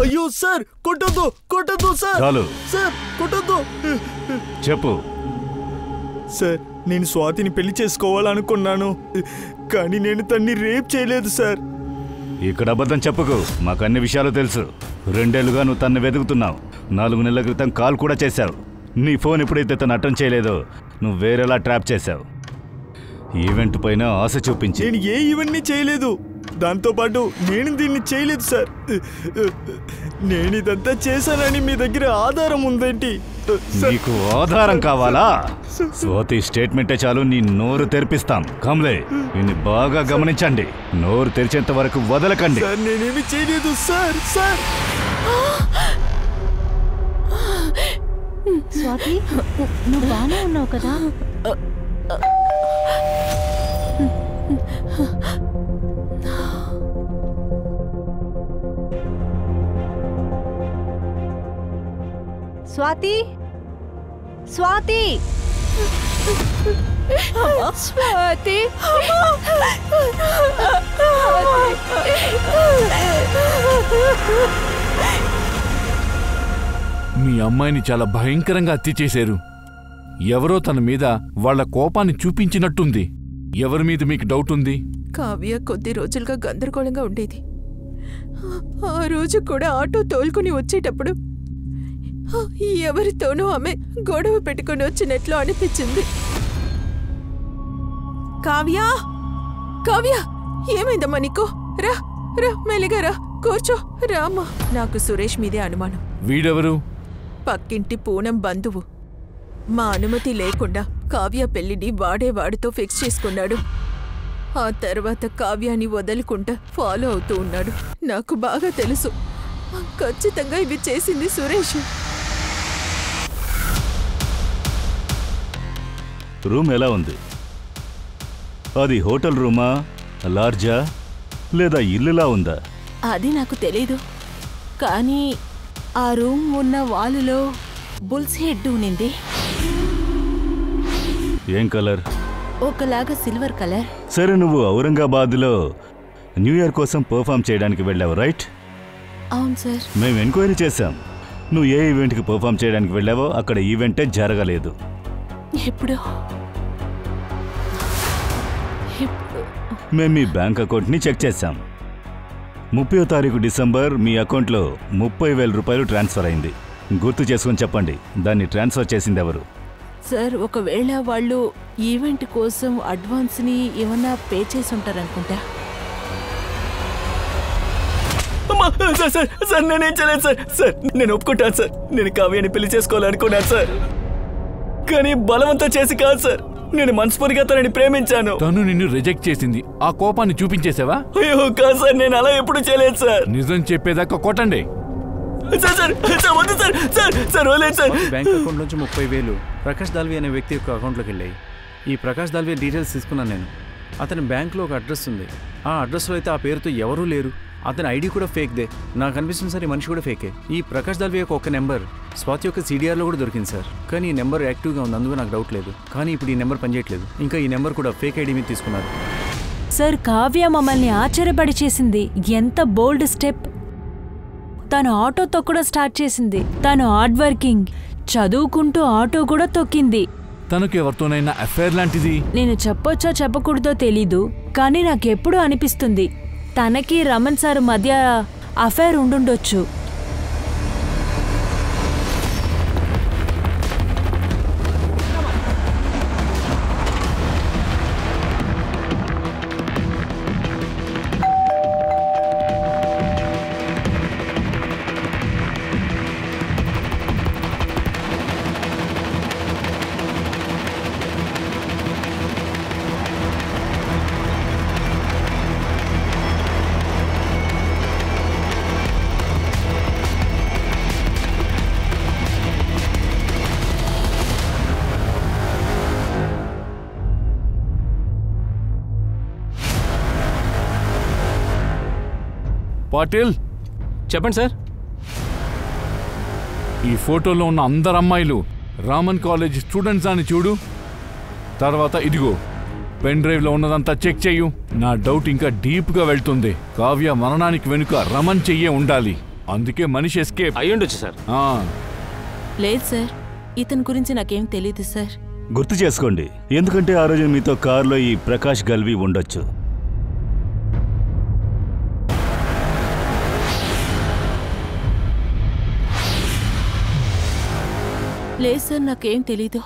అయ్యో సార్ కొట్టొద్దు కొట్టొద్దు సార్. చాలు. సార్ కొట్టొద్దు. చెప్పు. సార్ నేను స్వాతిని పెళ్లి చేసుకోవాలనుకున్నాను, కానీ నేను తన్ని రేప్ చేయలేదు సార్. ఇక్కడ అబద్ధం చెప్పుకు, మాకు అన్ని విషయాలు తెలుసు. 2 ఏళ్లుగా నువ్వు తన్ని వెతుకుతున్నావు. 4 నెలల క్రితం కాల్ కూడా చేశావు. నీ ఫోన్ ఎప్పుడైతే తను అటెండ్ చేయలేదో నువ్వు వేరేలా ట్రాప్ చేశావు. ఈవెంట్ పైన ఆశ చూపించి. నేను ఏ ఈవెంట్ని చేయలేదు, దాంతోపాటు నేను దీన్ని చేయలేదు సార్. నేను ఇదంతా చేశానని మీ దగ్గర ఆధారం ఉందేంటి? నీకు ఆధారం కావాలా? స్వాతి స్టేట్మెంటే చాలు, నీ నోరు తెరిపిస్తాం. కమలే, దీన్ని బాగా గమనించండి. నోరు తెరిచేంత వరకు వదలకండి. సార్ నేనేమి చేయలేదు సార్. సార్ స్వాతి, నువ్వు బాగానే ఉన్నావు కదా? స్వాతి, స్వాతి, స్వాతి, మీ అమ్మాయిని చాలా భయంకరంగా హత్య చేశారు. ఎవరో తన మీద వాళ్ళ కోపాన్ని చూపించినట్టుంది. ఎవరి మీద మీకు డౌట్ ఉంది? కావ్య కొద్ది రోజులుగా గందరగోళంగా ఉండేది. ఆ రోజు కూడా ఆటో తోలుకుని వచ్చేటప్పుడు ఎవరితోనూ ఆమె గొడవ పెట్టుకుని వచ్చినట్లు అనిపించింది. కావ్య, కావ్య, ఏమైందమ్మా నీకు? రా రా, మెల్లిగా రా, కూర్చో. రామ్మా. నాకు సురేష్ మీదే అనుమానం. వీడెవరు? పక్కింటి పూనం బంధువు. మా అనుమతి లేకుండా కావ్య పెళ్లిని వాడితో ఫిక్స్ చేసుకున్నాడు. ఆ తర్వాత కావ్యాన్ని వదలకుండా ఫాలో అవుతూ ఉన్నాడు. నాకు బాగా తెలుసు, ఖచ్చితంగా ఇవి చేసింది సురేష్. రూమ్ ఎలా ఉంది? అది హోటల్ రూమా, లాడ్జా, లేదా ఇల్లులా ఉందా? అది నాకు తెలీదు, కానీ ఆ రూమ్ ఉన్న వాలులో బుల్స్ హెడ్ ఉన్నింది. ఏం కలర్? ఒకలాగా సిల్వర్ కలర్. సరే, నువ్వు ఔరంగాబాద్లో న్యూ ఇయర్ కోసం పర్ఫామ్ చేయడానికి వెళ్ళావు, రైట్? అవును సార్. మేము ఎంక్వైరీ చేశాం. నువ్వు ఏ ఈవెంట్కి పర్ఫామ్ చేయడానికి వెళ్ళావో అక్కడ ఈవెంటే జరగలేదు. ఎప్పుడు? మేము మీ బ్యాంక్ అకౌంట్ని చెక్ చేశాం. 30వ తారీఖు డిసెంబర్ మీ అకౌంట్లో 30,000 రూపాయలు ట్రాన్స్ఫర్ అయింది. గుర్తు చేసుకుని చెప్పండి, దాన్ని ట్రాన్స్ఫర్ చేసింది ఎవరు? సార్, ఒకవేళ వాళ్ళు ఈవెంట్ కోసం అడ్వాన్స్ని ఏమన్నా పే చేసి ఉంటారనుకుంటా. సార్ సార్ సార్ నేనేం చేయలేదు సార్. సార్ నేను ఒప్పుకుంటాను సార్. నేను కావ్యాన్ని పెళ్లి చేసుకోవాలనుకున్నాను సార్, కానీ బలవంతం చేసి కాదు సార్. నేను మనస్ఫూర్తిగా తనని ప్రేమించాను. తను నిన్ను రిజెక్ట్ చేసింది. ఆ కోపాన్ని చూపించేసావా? అయ్యో కాదు సార్, నేను అలా ఎప్పుడు చేయలేదు సార్. నిజం చెప్పేదాకా కొట్టండి. సార్ సార్ సార్ వద్దు సార్. సార్ సార్ వదిలేదు సార్. బ్యాంక్ అకౌంట్ నుంచి 30,000 ప్రకాష్ దాల్వి అనే వ్యక్తి యొక్క అకౌంట్లోకి వెళ్ళాయి. ఈ ప్రకాష్ దాల్వి డీటెయిల్స్ తీసుకున్నాను నేను. అతని బ్యాంక్లో ఒక అడ్రస్ ఉంది. ఆ అడ్రస్లో అయితే ఆ పేరుతో ఎవరూ లేరు. అతని ఐడి కూడా ఫేక్దే. నాకు అనిపిస్తుంది సార్, ఈ మనిషి కూడా ఫేకే. ఈ ప్రకాష్ దాల్వి యొక్క ఒక నెంబర్ స్వాతి యొక్క CDRలో కూడా దొరికింది సార్. కానీ ఈ నెంబర్ యాక్టివ్గా ఉంది, అందుకు నాకు డౌట్ లేదు. కానీ ఇప్పుడు ఈ నెంబర్ పనిచేయట్లేదు. ఇంకా ఈ నెంబర్ కూడా ఫేక్ ఐడి మీద తీసుకున్నారు. సార్, కావ్య మమ్మల్ని ఆశ్చర్యపడి చేసింది. ఎంత బోల్డ్ స్టెప్! తను ఆటో తొక్కడం స్టార్ట్ చేసింది. తను హార్డ్ వర్కింగ్, చదువుకుంటూ ఆటో కూడా తొక్కింది. తనకు ఎవరితోనైనా అఫైర్ లాంటిది? నేను చెప్పొచ్చో చెప్పకూడదో తెలీదు, కానీ నాకెప్పుడూ అనిపిస్తుంది తనకి రమణ్ సార్ మధ్య అఫైర్ ఉండుండొచ్చు. పాటిల్, చెప్పండి సార్. ఈ ఫోటోలో ఉన్న అందరు అమ్మాయిలు రామన్ కాలేజ్ స్టూడెంట్స్ అని చూడు. తర్వాత ఇదిగో పెన్ డ్రైవ్లో ఉన్నదంతా చెక్ చెయ్యు. నా డౌట్ ఇంకా డీప్గా వెళ్తుంది. కావ్య మరణానికి వెనుక రమణ్ చెయ్యే ఉండాలి. అందుకే మనిషి ఎస్కేప్ అయ్యుండొచ్చు సార్. లేదు సార్, ఇతని గురించి నాకేం తెలియదు సార్. గుర్తు చేసుకోండి, ఎందుకంటే ఆ రోజు మీతో కారులో ఈ ప్రకాష్ గల్వి ఉండొచ్చు. లేదు సార్, నాకేం తెలీదు.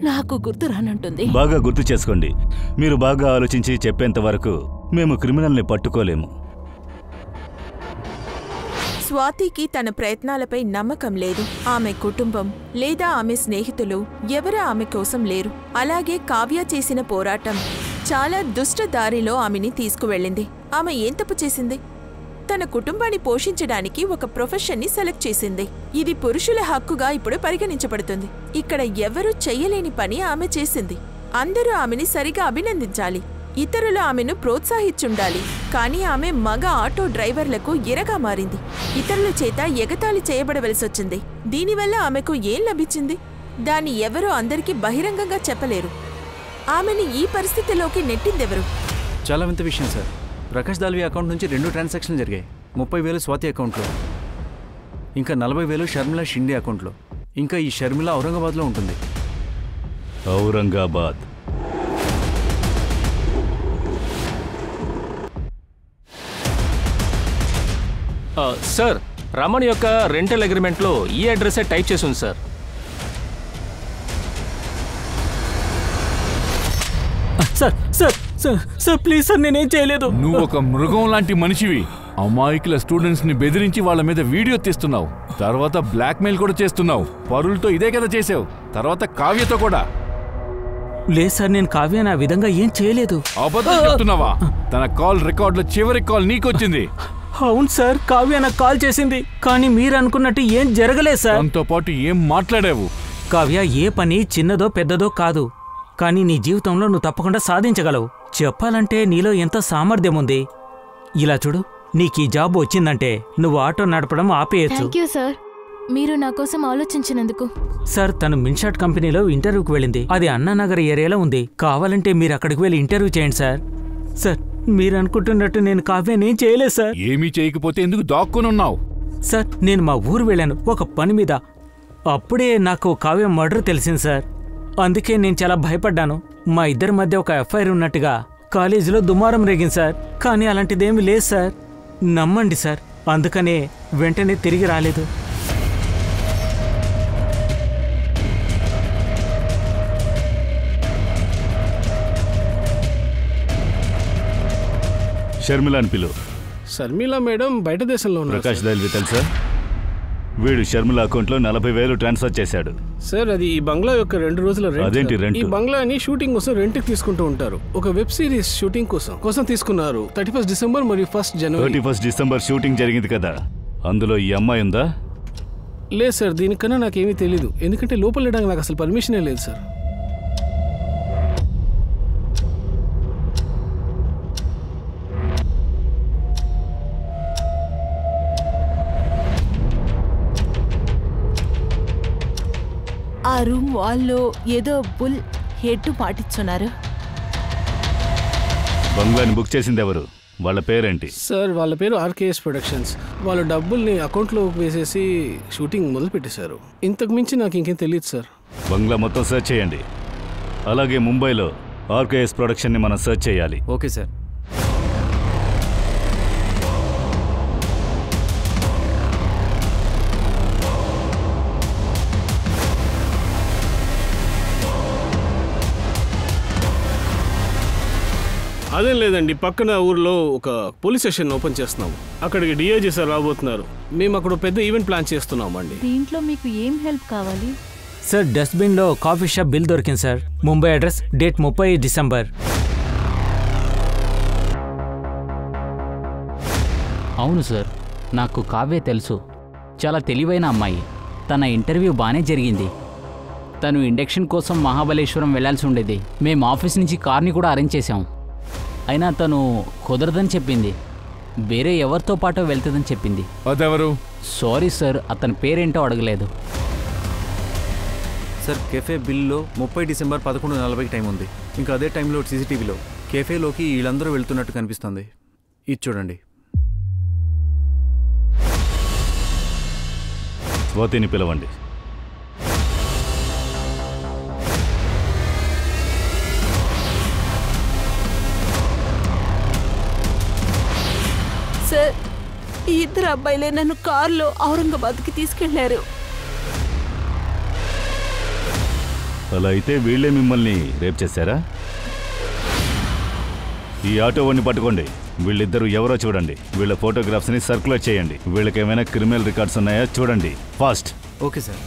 నాకు గుర్తు రానంటుంది. బాగా గుర్తు చేసుకోండి. మీరు బాగా ఆలోచించి చెప్పేంత వరకు మేము క్రిమినల్ని పట్టుకోలేము. స్వాతికి తన ప్రయత్నాలపై నమ్మకం లేదు. ఆమె కుటుంబం లేదా ఆమె స్నేహితులు ఎవరూ ఆమె కోసం లేరు. అలాగే కావ్య చేసిన పోరాటం చాలా దుష్ట దారిలో ఆమెని తీసుకువెళ్ళింది. ఆమె ఏం తప్పు చేసింది? తన కుటుంబాన్ని పోషించడానికి ఒక ప్రొఫెషన్ని సెలెక్ట్ చేసింది. ఇది పురుషుల హక్కుగా ఇప్పుడు పరిగణించబడుతుంది. ఇక్కడ ఎవరూ చెయ్యలేని పని ఆమె చేసింది. అందరూ ఆమెని సరిగా అభినందించాలి, ఇతరులు ఆమెను ప్రోత్సహించుండాలి. కానీ ఆమె మగ ఆటో డ్రైవర్లకు ఇరగా మారింది. ఇతరుల చేత ఎగతాళి చేయబడవలసొచ్చింది. దీనివల్ల ఆమెకు ఏం లభించింది? దాన్ని ఎవరూ అందరికీ బహిరంగంగా చెప్పలేరు. ఆమెని ఈ పరిస్థితిలోకి నెట్టిందెవరు? చాలా వింత విషయం సార్. ప్రకాష్ దాల్వి అకౌంట్ నుంచి 2 ట్రాన్సాక్షన్లు జరిగాయి. 30,000 స్వాతి అకౌంట్లో, ఇంకా 40,000 షర్మిల షిండే అకౌంట్లో. ఇంకా ఈ షర్మిల ఔరంగాబాద్లో ఉంటుంది. ఔరంగాబాద్. సార్, రమణ్ యొక్క రెంటల్ అగ్రిమెంట్లో ఈ అడ్రస్సే టైప్ చేసి ఉంది sir. Sir sir sir sir please sir, నేనేం చేయలేదు. నువ్వు ఒక మృగం లాంటి మనిషివి. అమాయకుల స్టూడెంట్స్ ని బెదిరించి వాళ్ళ మీద వీడియో తీస్తున్నావు. తర్వాత బ్లాక్మెయిల్ కూడా చేస్తున్నావు. పరులతో ఇదే కదా చేసావు, తర్వాత కావ్యతో కూడా. లేదు సార్, నేను కావ్య నా విధంగా ఏం చేయలేదు. అబద్ధం చెప్తున్నావా? తన కాల్ రికార్డులో చివరి కాల్ నీకొచ్చింది. అవును సార్, కావ్య నాకు కాల్ చేసింది. కానీ మీరు అనుకున్నట్టు ఏం జరగలేదు సార్. దాంతో పాటు ఏం మాట్లాడావు? కావ్య, ఏ పని చిన్నదో పెద్దదో కాదు, కానీ నీ జీవితంలో నువ్వు తప్పకుండా సాధించగలవు. చెప్పాలంటే నీలో ఎంత సామర్థ్యం ఉంది. ఇలా చూడు, నీకీ జాబ్ వచ్చిందంటే నువ్వు ఆటో నడపడం ఆపేయచ్చు. థాంక్యూ సార్, మీరు నా కోసం ఆలోచించినందుకు. సార్, తను మిన్షాట్ కంపెనీలో ఇంటర్వ్యూకి వెళ్ళింది. అది అన్నానగర్ ఏరియాలో ఉంది. కావాలంటే మీరు అక్కడికి వెళ్ళి ఇంటర్వ్యూ చేయండి సార్. సార్, మీరు అనుకుంటున్నట్టు నేను కావ్యనేం చేయలేదు సార్. ఏమీ చేయకపోతే ఎందుకు దాక్కునున్నావు? సార్, నేను మా ఊరు వెళ్ళాను ఒక పని మీద. అప్పుడే నాకు కావ్య మర్డర్ తెలిసింది సార్. అందుకే నేను చాలా భయపడ్డాను. మా ఇద్దరి మధ్య ఒక ఎఫ్ఐఆర్ ఉన్నట్టుగా కాలేజీలో దుమారం రేగింది సార్. కానీ అలాంటిదేమీ లేదు సార్, నమ్మండి సార్. అందుకనే వెంటనే తిరిగి రాలేదు. షర్మిలాని పిలువు. షర్మిల మేడం బయట దేశంలో ఉన్నారు. ప్రకాష్ దాల్వి తెలుసా? వీడు షర్మిల అకౌంట్లో 40,000 ట్రాన్స్ఫర్ చేశాడు. సార్, అది ఈ బంగ్లా యొక్క 2 రోజుల రెంట్. అదేంటి రెంట్? ఈ బంగ్లాని షూటింగ్ కోసం రెంట్కి తీసుకుంటూ ఉంటారు. ఒక వెబ్ సిరీస్ షూటింగ్ కోసం తీసుకున్నారు. 31 డిసెంబర్ మరియు 1 జనవరి. 31 డిసెంబర్ షూటింగ్ జరిగింది కదా, అందులో ఈ అమ్మాయి ఉందా? లేదు సార్, దీనికన్నా నాకేమీ తెలీదు. ఎందుకంటే లోపల వెళ్ళడానికి నాకు అసలు పర్మిషనే లేదు సార్. ఆ రూమ్ వాళ్ళు ఏదో బుల్ హెడ్ పాటిస్తున్నారు. బంగ్లాని బుక్ చేసింది ఎవరు? వాళ్ళ పేరేంటి? సార్, వాళ్ళ పేరు ఆర్కేఎస్ ప్రొడక్షన్స్. వాళ్ళు డబ్బుల్ని అకౌంట్లో వేసేసి షూటింగ్ మొదలు పెట్టేశారు. ఇంతకు మించి నాకు ఇంకేం తెలియదు సార్. బంగ్లా మొత్తం సెర్చ్ చేయండి. అలాగే ముంబైలో ఆర్కేఎస్ ప్రొడక్షన్ని మనం సెర్చ్ చేయాలి. Okay sir. అదేం లేదండి, పక్కన ఊర్లో ఒక పోలీస్ స్టేషన్ ఓపెన్ చేస్తున్నాము. అక్కడికి డిఐజీ సార్ రాబోతున్నారు. మేము అక్కడ పెద్ద ఈవెంట్ ప్లాన్ చేస్తున్నాం అండి. దీంట్లో మీకు ఏం హెల్ప్ కావాలి? సార్, డస్ట్బిన్లో కాఫీ షాప్ బిల్ దొరికింది sir. Mumbai address, date 30 December. అవును సార్, నాకు కావ్య తెలుసు. చాలా తెలివైన అమ్మాయి. తన ఇంటర్వ్యూ బాగానే జరిగింది. తను ఇండక్షన్ కోసం మహాబలేశ్వరం వెళ్లాల్సి ఉండేది. మేము ఆఫీస్ నుంచి కార్ని కూడా అరేంజ్ చేశాం. అయినా తను కుదరదని చెప్పింది. వేరే ఎవరితో పాటు వెళ్తుందని చెప్పింది. అదెవరు? సారీ సార్, అతని పేరేంటో అడగలేదు. సార్, కెఫే బిల్లో 30 డిసెంబర్ 11:40 టైం ఉంది. ఇంకా అదే టైంలో సీసీటీవీలో కెఫేలోకి వీళ్ళందరూ వెళ్తున్నట్టు కనిపిస్తుంది. ఇది చూడండి. స్వాతిని పిలవండి. సార్, ఈ ఇద్దరు అబ్బాయిలే నన్ను కారులో ఔరంగాబాద్కి తీసుకెళ్లారు. అలా అయితే వీళ్ళే మిమ్మల్ని రేప్ చేశారా? ఈ ఆటో వాడిని పట్టుకోండి. వీళ్ళిద్దరూ ఎవరో చూడండి. వీళ్ళ ఫోటోగ్రాఫ్స్ని సర్క్యులేట్ చేయండి. వీళ్ళకి ఏమైనా క్రిమినల్ రికార్డ్స్ ఉన్నాయా చూడండి. Fast. Okay sir.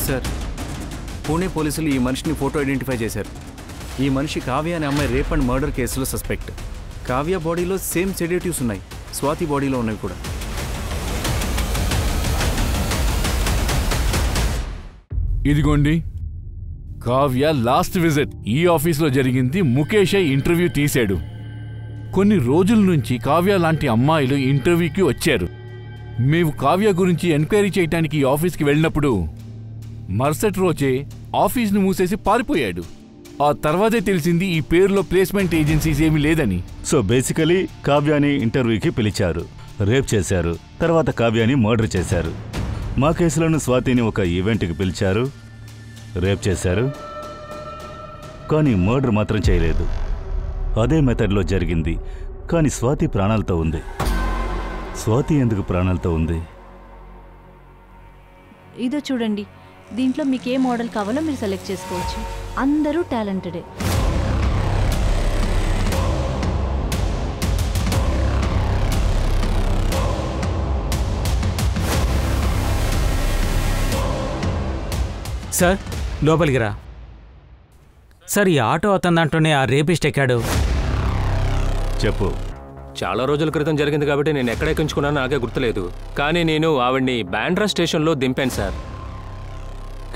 Sir, Pune పోలీసులు ఈ మనిషిని ఫోటో ఐడెంటిఫై చేశారు. ఈ మనిషి కావ్య అనే అమ్మాయి రేప్ అండ్ మర్డర్ కేసులో సస్పెక్ట్. కావ్య బాడీలో సేమ్ సెడేటివ్స్ ఉన్నాయి, స్వాతి బాడీలో ఉన్నవి కూడా. ఇదిగోండి కావ్య లాస్ట్ విజిట్. ఈ ఆఫీస్లో జరిగింది. ముఖేషే ఇంటర్వ్యూ తీశాడు. కొన్ని రోజుల నుంచి కావ్య లాంటి అమ్మాయిలు ఇంటర్వ్యూకి వచ్చారు. మేము కావ్య గురించి ఎంక్వైరీ చేయడానికి ఈ ఆఫీస్కి వెళ్ళినప్పుడు మరుసటి రోజే ఆఫీస్ను మూసేసి పారిపోయాడు. ఆ తర్వాతే తెలిసింది ఈ పేరులో ప్లేస్మెంట్ ఏజెన్సీస్ ఏమీ లేదని. సో బేసికలీ కావ్యాని ఇంటర్వ్యూకి పిలిచారు, రేప్ చేశారు, తర్వాత కావ్యాని మర్డర్ చేశారు. మా కేసులను స్వాతిని ఒక ఈవెంట్కి పిలిచారు, రేప్ చేశారు, కానీ మర్డర్ మాత్రం చేయలేదు. అదే మెథడ్లో జరిగింది. కానీ స్వాతి ప్రాణాలతో ఉంది. స్వాతి ఎందుకు ప్రాణాలతో ఉంది? ఇదో చూడండి, దీంట్లో మీకు ఏ మోడల్ కావాలో మీరు సెలెక్ట్ చేసుకోవచ్చు. అందరూ టాలెంటెడే. సార్, లోపలికి రా. సార్, ఈ ఆటో అతని దాంట్లోనే ఆ రేపిస్ట్ ఎక్కాడు. చెప్పు. చాలా రోజుల క్రితం జరిగింది కాబట్టి నేను ఎక్కడ ఎక్కించుకున్నానో నాకే గుర్తులేదు. కానీ నేను ఆవిడ్ని బాండ్రా స్టేషన్లో దింపాను సార్.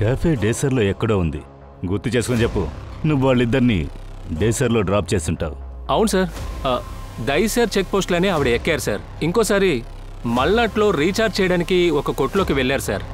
కాఫే డేసర్లో ఎక్కడో ఉంది, గుర్తు చేసుకొని చెప్పు. నువ్వు వాళ్ళిద్దరినీ డేసర్లో డ్రాప్ చేస్తుంటావు. అవును సార్. దైసర్ చెక్ పోస్ట్లోనే ఆవిడ ఎక్కారు సార్. ఇంకోసారి మల్నాట్లో రీఛార్జ్ చేయడానికి ఒక కొట్లోకి వెళ్ళారు సార్.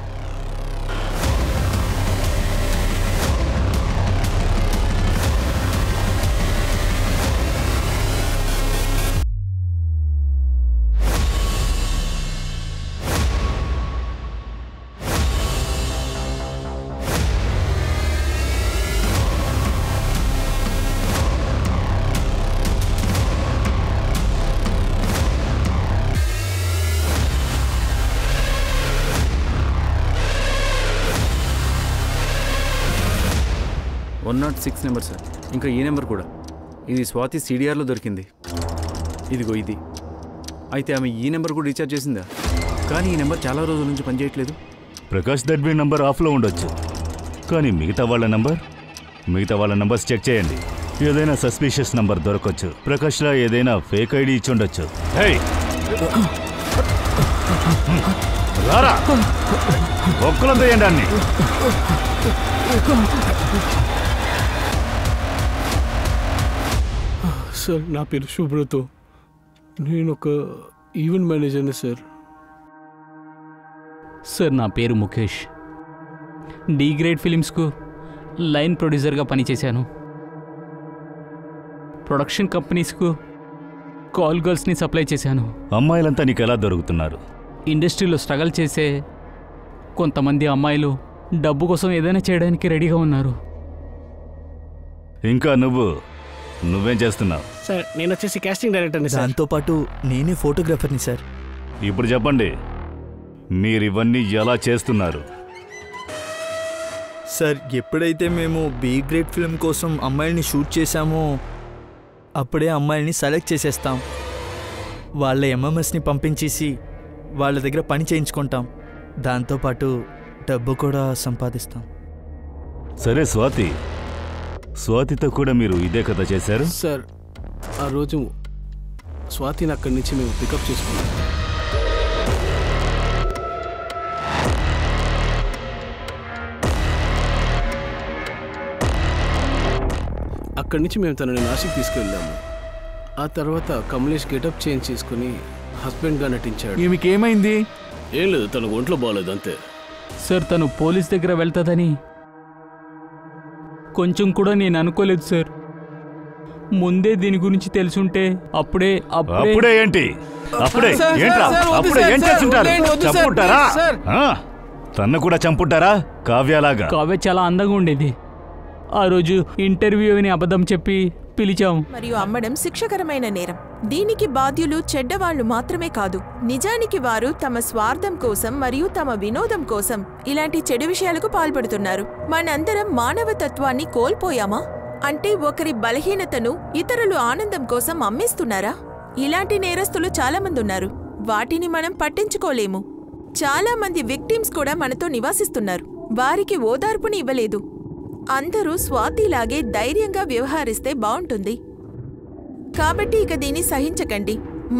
Six number sir. ఇంకా ఈ నెంబర్ కూడా. ఇది స్వాతి CDRలో దొరికింది. ఇదిగో ఇది. అయితే ఆమె ఈ నెంబర్ కూడా రీఛార్జ్ చేసిందా? కానీ ఈ నెంబర్ చాలా రోజుల నుంచి పనిచేయట్లేదు. ప్రకాష్ దడ్బీ నంబర్ ఆఫ్లో ఉండొచ్చు, కానీ మిగతా వాళ్ళ నంబర్స్ చెక్ చేయండి. ఏదైనా సస్పీషియస్ నంబర్ దొరకొచ్చు. ప్రకాష్లా ఏదైనా ఫేక్ ఐడి ఇచ్చి ఉండొచ్చు. రారా, ఒక్కలంతా ఏంటి అన్ని? సార్, నా పేరు శుభ్రతో. నేను ఒక ఈవెంట్ మేనేజర్ని సార్. సార్, నా పేరు ముఖేష్. డి గ్రేడ్ ఫిలిమ్స్కు లైన్ ప్రొడ్యూసర్గా పనిచేశాను. ప్రొడక్షన్ కంపెనీస్కు కాల్ గర్ల్స్ని సప్లై చేశాను. అమ్మాయిలంతా నీకు ఎలా దొరుకుతున్నారు? ఇండస్ట్రీలో స్ట్రగల్ చేసే కొంతమంది అమ్మాయిలు డబ్బు కోసం ఏదైనా చేయడానికి రెడీగా ఉన్నారు. ఇంకా నువ్వేం చేస్తున్నావు? సార్, నేను వచ్చేసి కాస్టింగ్ డైరెక్టర్ని సార్. దాంతోపాటు నేనే ఫోటోగ్రాఫర్ని సార్. ఇప్పుడు చెప్పండి, మీరు ఇవన్నీ ఎలా చేస్తున్నారు? సార్, ఎప్పుడైతే మేము బి గ్రేడ్ ఫిల్మ్ కోసం అమ్మాయిల్ని షూట్ చేశామో అప్పుడే అమ్మాయిల్ని సెలెక్ట్ చేసేస్తాం. వాళ్ళ MMSని పంపించేసి వాళ్ళ దగ్గర పని చేయించుకుంటాం. దాంతోపాటు డబ్బు కూడా సంపాదిస్తాం. సరే, స్వాతితో కూడా మీరు ఇదే కథ చేశారు? సార్, ఆ రోజు స్వాతిని అక్కడి నుంచి మేము పికప్ చేసుకున్నాం. అక్కడి నుంచి మేము తనని నాసిక్ తీసుకెళ్ళాము. ఆ తర్వాత కమలేష్ గెటప్ చేంజ్ చేసుకుని హస్బెండ్గా నటించాడు. ఈమెకేమైంది? ఏం లేదు, తన ఒంట్లో బాగాలేదు అంతే. సార్, తను పోలీస్ దగ్గర వెళ్తుందని కొంచెం కూడా నేను అనుకోలేదు సార్. ముందే దీని గురించి తెలుసుంటే అప్పుడే అప్పుడే ఏంటి ఏంట్రా అప్పుడే ఏం చేస్తుంటారు? చంపుంటారా? తన్ను కూడా చంపుంటారా? కావ్యలాగా. కావ్య చాలా అందంగా ఉండేది. ఆ రోజు ఇంటర్వ్యూ అని అబద్ధం చెప్పి పిలిచాం. మరియు అమ్మడం శిక్షకరమైన నేరం. దీనికి బాధ్యులు చెడ్డవాళ్లు మాత్రమే కాదు, నిజానికి వారు తమ స్వార్థం కోసం మరియు తమ వినోదం కోసం ఇలాంటి చెడు విషయాలకు పాల్పడుతున్నారు. మనందరం మానవతత్వాన్ని కోల్పోయామా? అంటే ఒకరి బలహీనతను ఇతరులు ఆనందం కోసం అమ్మేస్తున్నారా? ఇలాంటి నేరస్తులు చాలా మంది ఉన్నారు. వాటిని మనం పట్టించుకోలేము. చాలా మంది విక్టిమ్స్ కూడా మనతో నివాసిస్తున్నారు. వారికి ఓదార్పుని ఇవ్వలేదు. అందరూ స్వాతిలాగే ధైర్యంగా వ్యవహరిస్తే బావుంటుంది. కాబట్టి ఇక దీన్ని సహించకండి,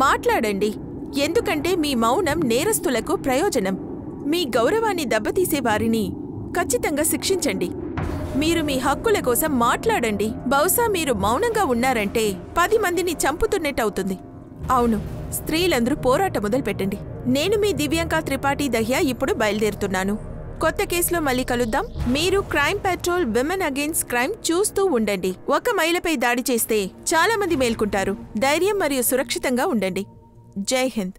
మాట్లాడండి. ఎందుకంటే మీ మౌనం నేరస్తులకు ప్రయోజనం. మీ గౌరవాన్ని దెబ్బతీసే వారిని ఖచ్చితంగా శిక్షించండి. మీరు మీ హక్కుల కోసం మాట్లాడండి. బహుశా మీరు మౌనంగా ఉన్నారంటే 10 మందిని చంపుతున్నట్టవుతుంది. అవును, స్త్రీలందరూ పోరాటం మొదలుపెట్టండి. నేను మీ దివ్యాంక త్రిపాఠి దహ్యా ఇప్పుడు బయలుదేరుతున్నాను. కొత్త కేసులో మళ్ళీ కలుద్దాం. మీరు crime petrol women against crime చూస్తూ ఉండండి. ఒక మహిళపై దాడి చేస్తే చాలా మంది మేల్కుంటారు. ధైర్యం మరియు సురక్షితంగా ఉండండి. జై హింద్.